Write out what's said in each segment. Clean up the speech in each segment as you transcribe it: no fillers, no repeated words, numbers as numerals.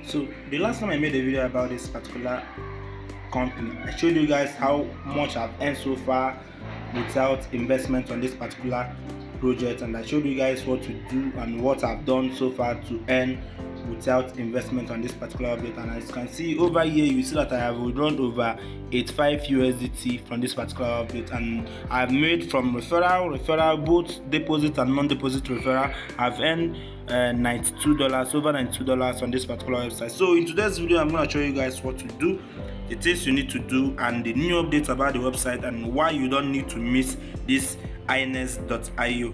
So the last time I made a video about this particular company, I showed you guys how much I've earned so far without investment on this particular project, and I showed you guys what to do and what I've done so far to earn without investment on this particular update. And as you can see over here, you see that I have withdrawn over 85 USDT from this particular update, and I've made from referral, both deposit and non-deposit referral. I've earned $92, over $92 on this particular website. So in today's video, I'm going to show you guys what to do, the things you need to do, and the new updates about the website, and why you don't need to miss this isinertix.io.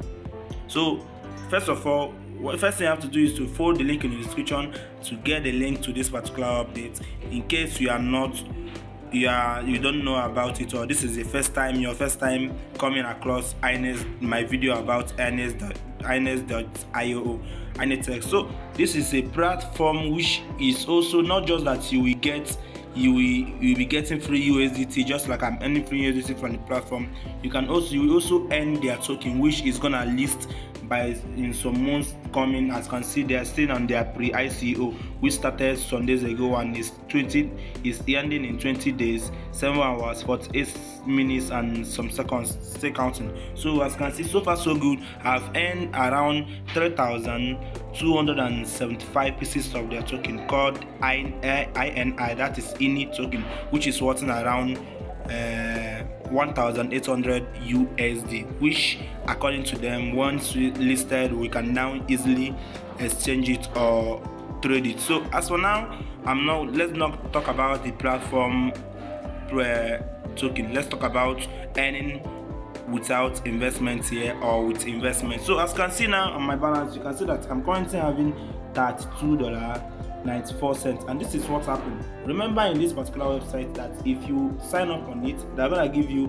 So first of all, the first thing you have to do is to follow the link in the description to get the link to this particular update, in case you don't know about it, or this is your first time coming across my video about isinertix.io. So this is a platform which is also not just that you will be getting free USDT, just like I'm earning free USDT from the platform. You will also earn their token, which is gonna list in some months coming. As you can see, they are still on their pre-ICO, which started some days ago, and is ending in 20 days, 7 hours, 48 minutes and some seconds, still counting. So as you can see, so far so good. I've earned around 3,275 pieces of their token called INI, that is INI token, which is worth around 1,800 USD, which according to them, once listed, we can now easily exchange it or trade it. So as for now, let's not talk about the platform token. Let's talk about earning without investment here, or with investment. So as you can see now on my balance, you can see that I'm currently having $32.94, and this is what happened. Remember, in this particular website, that if you sign up on it, they're gonna give you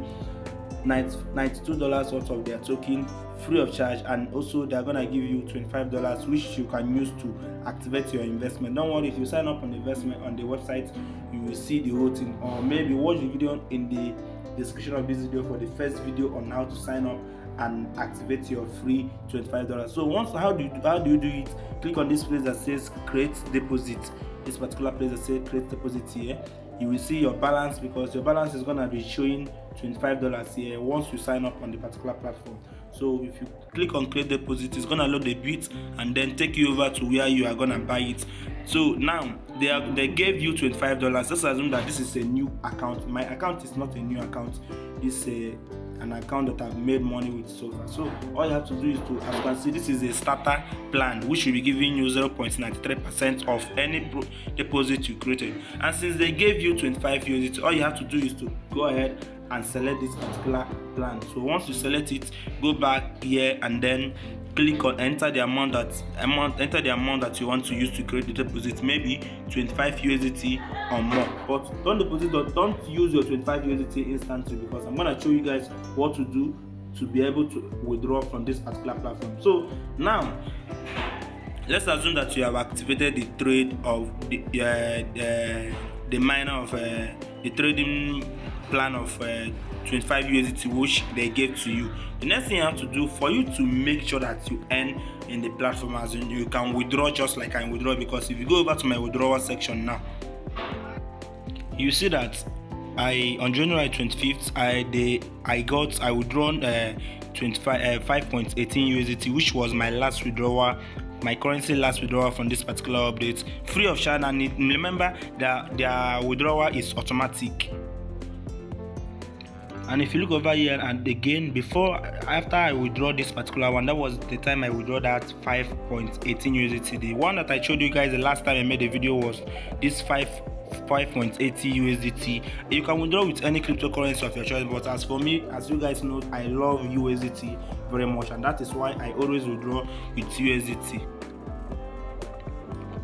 $92 worth of their token free of charge, and also they're gonna give you $25, which you can use to activate your investment. Don't worry, if you sign up on the investment on the website, you will see the whole thing, or maybe watch the video in the description of this video for the first video on how to sign up and activate your free $25. So how do you do it? Click on this place that says create deposit. This particular place that says create deposit here. You will see your balance, because your balance is gonna be showing $25 here once you sign up on the particular platform. So if you click on create deposit, it's gonna load the bit and then take you over to where you are gonna buy it. So now they gave you $25. Let's assume that this is a new account. My account is not a new account. This is an account that I've made money with so far. So all you have to do is to, as you can see, this is a starter plan, which will be giving you 0.93% of any deposit you created. And since they gave you 25 USDT, all you have to do is to go ahead and select this particular plan. So once you select it, go back here and then click on enter the amount that you want to use to create the deposit, maybe 25 USDT or more. But don't use your 25 USDT instantly, because I'm gonna show you guys what to do to be able to withdraw from this particular platform. So now let's assume that you have activated the trade of the miner of the trading plan of 25 USDT, which they gave to you. The next thing you have to do for you to make sure that you earn in the platform, as in you can withdraw just like I withdraw, because if you go over to my withdrawal section now, you see that on January 25th I withdrawn 5.18 USDT, which was my last withdrawal, my currency last withdrawal from this particular update, free of charge. And remember that their withdrawal is automatic. And if you look over here, and again, after I withdraw this particular one, that was the time I withdraw that 5.18 USDT. The one that I showed you guys the last time I made a video was this 5.80 USDT. You can withdraw with any cryptocurrency of your choice, but as for me, as you guys know, I love USDT very much, and that is why I always withdraw with USDT.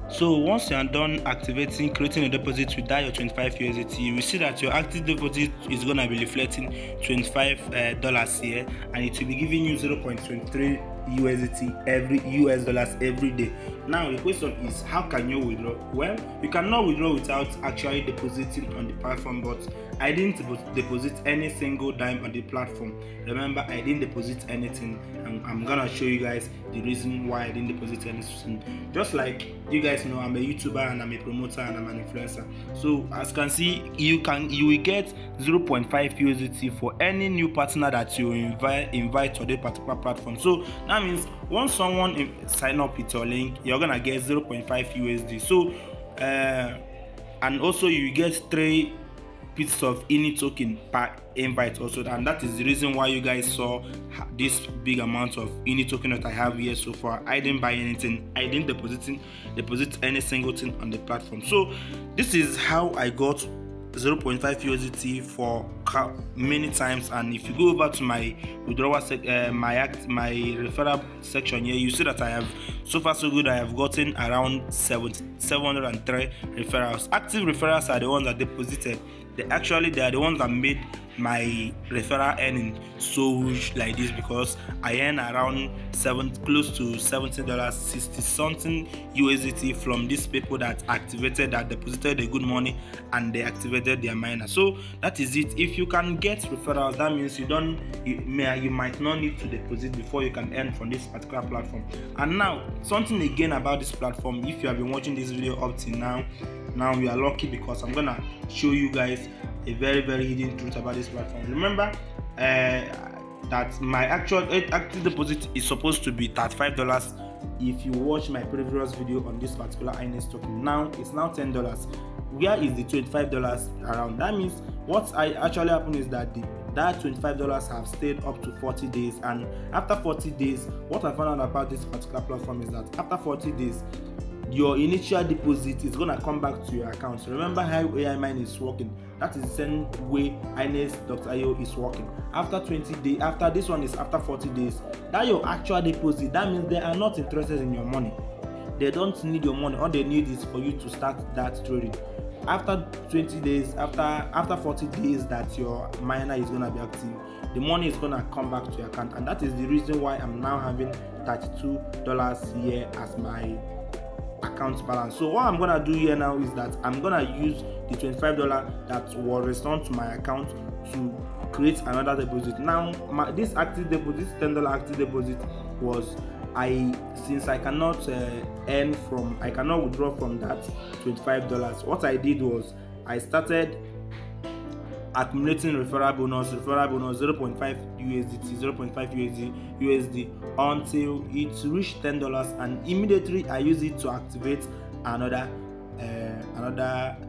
So once you are done creating a deposit with that your 25 USDT, you will see that your active deposit is going to be reflecting $25 here, and it will be giving you 0.23 USDT US dollars every day. Now the question is, how can you withdraw? Well, you cannot withdraw without actually depositing on the platform, but I didn't deposit any single dime on the platform. Remember, I didn't deposit anything, and I'm gonna show you guys the reason why I didn't deposit anything. Just like you guys know, I'm a YouTuber and I'm a promoter and I'm an influencer. So as you can see, you will get 0.5 USDT for any new partner that you invite to the particular platform. So that means once someone sign up with your link, you're gonna get 0.5 USD. So and also you get 3 pieces of ini token per invite also, and that is the reason why you guys saw this big amount of ini token that I have here so far. I didn't buy anything, I didn't deposit any single thing on the platform. So this is how I got 0.5 USDT for many times. And if you go over to my withdrawal my referral section here, you see that I have, so far so good, I have gotten around 703 referrals. Active referrals are the ones that deposited. They are the ones that made my referral earning so huge like this, because I earn around close to $70, 60 something USDT from these people that deposited the good money and they activated their miner. So that is it. If you can get referrals, that means you might not need to deposit before you can earn from this particular platform. And now something again about this platform, if you have been watching this video up till now you are lucky, because I'm gonna show you guys a very, very hidden truth about this platform. Remember that my actual active deposit is supposed to be $35 if you watch my previous video on this particular INS token. Now it's now $10. Where is the $25 around? That means what actually happened is that that $25 have stayed up to 40 days, and after 40 days, what I found out about this particular platform is that after 40 days, your initial deposit is gonna come back to your account. So remember how AI mine is working? That is the same way isinertix.io is working. After 20 days, after this one is after 40 days, that your actual deposit, that means they are not interested in your money. They don't need your money. All they need is for you to start that trading. After 20 days, after 40 days that your miner is gonna be active, the money is gonna come back to your account, and that is the reason why I'm now having $32 here as my account balance. So what I'm gonna do here now is that I'm gonna use the $25 that was returned to my account to create another deposit. Now this active deposit, $10 active deposit, was since I cannot withdraw from that $25. What I did was I started accumulating referral bonus 0.5 USD until it reached $10, and immediately I use it to activate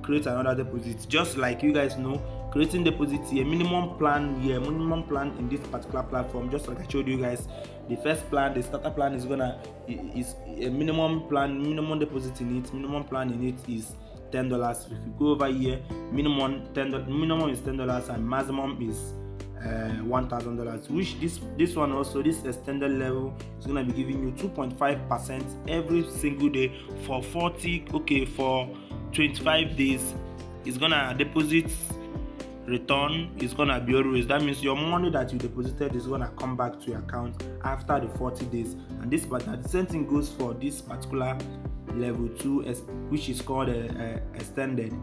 create another deposit. Just like you guys know, creating deposit here, minimum plan in this particular platform, just like I showed you guys. The first plan, the starter plan, is a minimum deposit in it. Minimum plan in it is $10. If you go over here, minimum is $10 and maximum is $1,000, which this one also, this extended level, is going to be giving you 2.5% every single day for 25 days. It's gonna deposit, return is gonna be always. That means your money that you deposited is gonna come back to your account after the 40 days. And the same thing goes for this particular level 2, which is called extended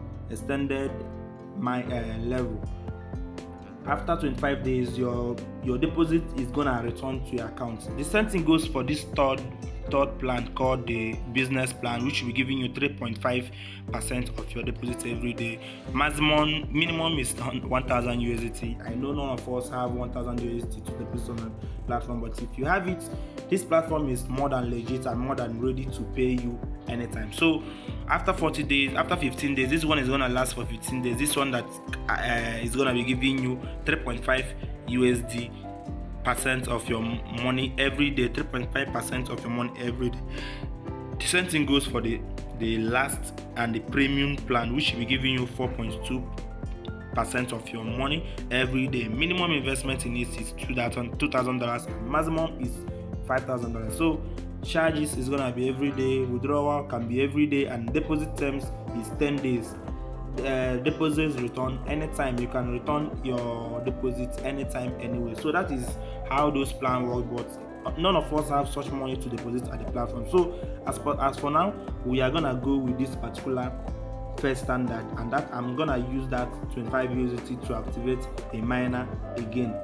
level. After 25 days, your deposit is gonna return to your account. The same thing goes for this third plan called the business plan, which will be giving you 3.5% of your deposit every day. Minimum is 1,000 USDT. I know none of us have 1,000 USDT to deposit on the platform, but if you have it, this platform is more than legit and more than ready to pay you anytime. So after 40 days, after 15 days, this one is gonna last for 15 days. This one that is gonna be giving you 3.5 USD percent of your money every day, 3.5% of your money every day. The same thing goes for the last and the premium plan, which will be giving you 4.2% of your money every day. Minimum investment in it is $2,000, maximum is $5,000. So charges is gonna be every day, withdrawal can be every day, and deposit terms is 10 days. Deposits return anytime. You can return your deposits anytime, anyway. So that is how those plans work, but none of us have such money to deposit at the platform. So as for now, we are gonna go with this particular first standard, and that I'm gonna use that 25 USDT to activate a miner again.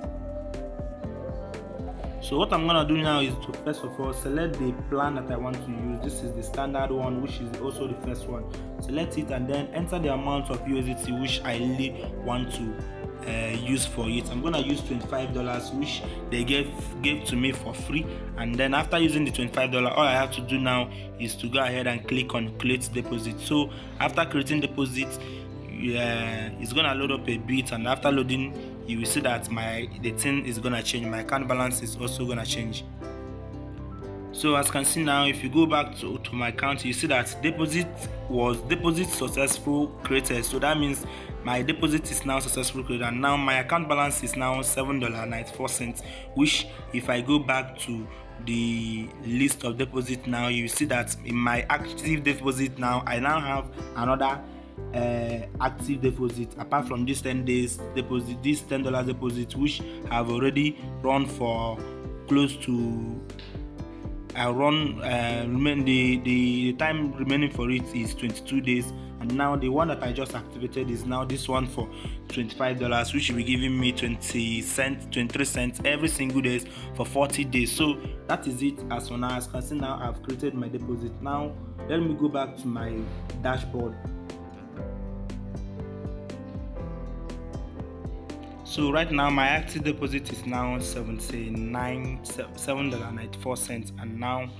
So what I'm gonna do now is to first of all select the plan that I want to use. This is the standard one, which is also the first one. Select it and then enter the amount of USDT which I really want to use for it. I'm gonna use $25, which they gave to me for free. And then after using the $25, all I have to do now is to go ahead and click on create deposit. So after creating deposit, it's gonna load up a bit, and after loading you will see that the thing is gonna change. My account balance is also gonna change. So as you can see now, if you go back to my account, you see that deposit successful created. So that means my deposit is now successfully created, and now my account balance is now $7.94, which if I go back to the list of deposit now, you see that in my active deposit now, I now have another active deposit apart from this 10 days deposit, this $10 deposit, which have already run for close to the time remaining for it is 22 days, and now the one that I just activated is now this one for $25, which will be giving me 23 cents every single day for 40 days. So that is it. As for now, as you can see now, I've created my deposit. Now let me go back to my dashboard. So right now my active deposit is now $7.94, and now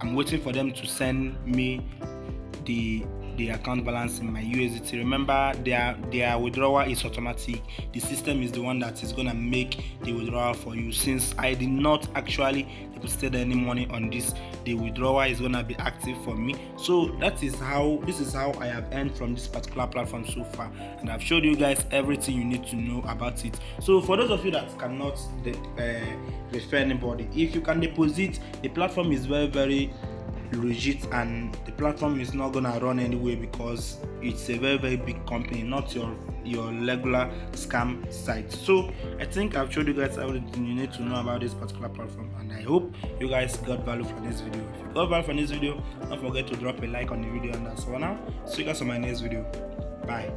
I'm waiting for them to send me the account balance in my USDT. Remember, their withdrawal is automatic. The system is the one that is gonna make the withdrawal for you. Since I did not actually deposited any money on this, the withdrawal is gonna be active for me. So this is how I have earned from this particular platform so far, and I've showed you guys everything you need to know about it. So for those of you that cannot refer anybody, if you can deposit, the platform is very, very legit, and the platform is not gonna run anywhere because it's a very, very big company, not your regular scam site. So I think I've showed you guys everything you need to know about this particular platform, and I hope you guys got value from this video. If you got value from this video, don't forget to drop a like on the video, and that's all. Now see you guys on my next video. Bye.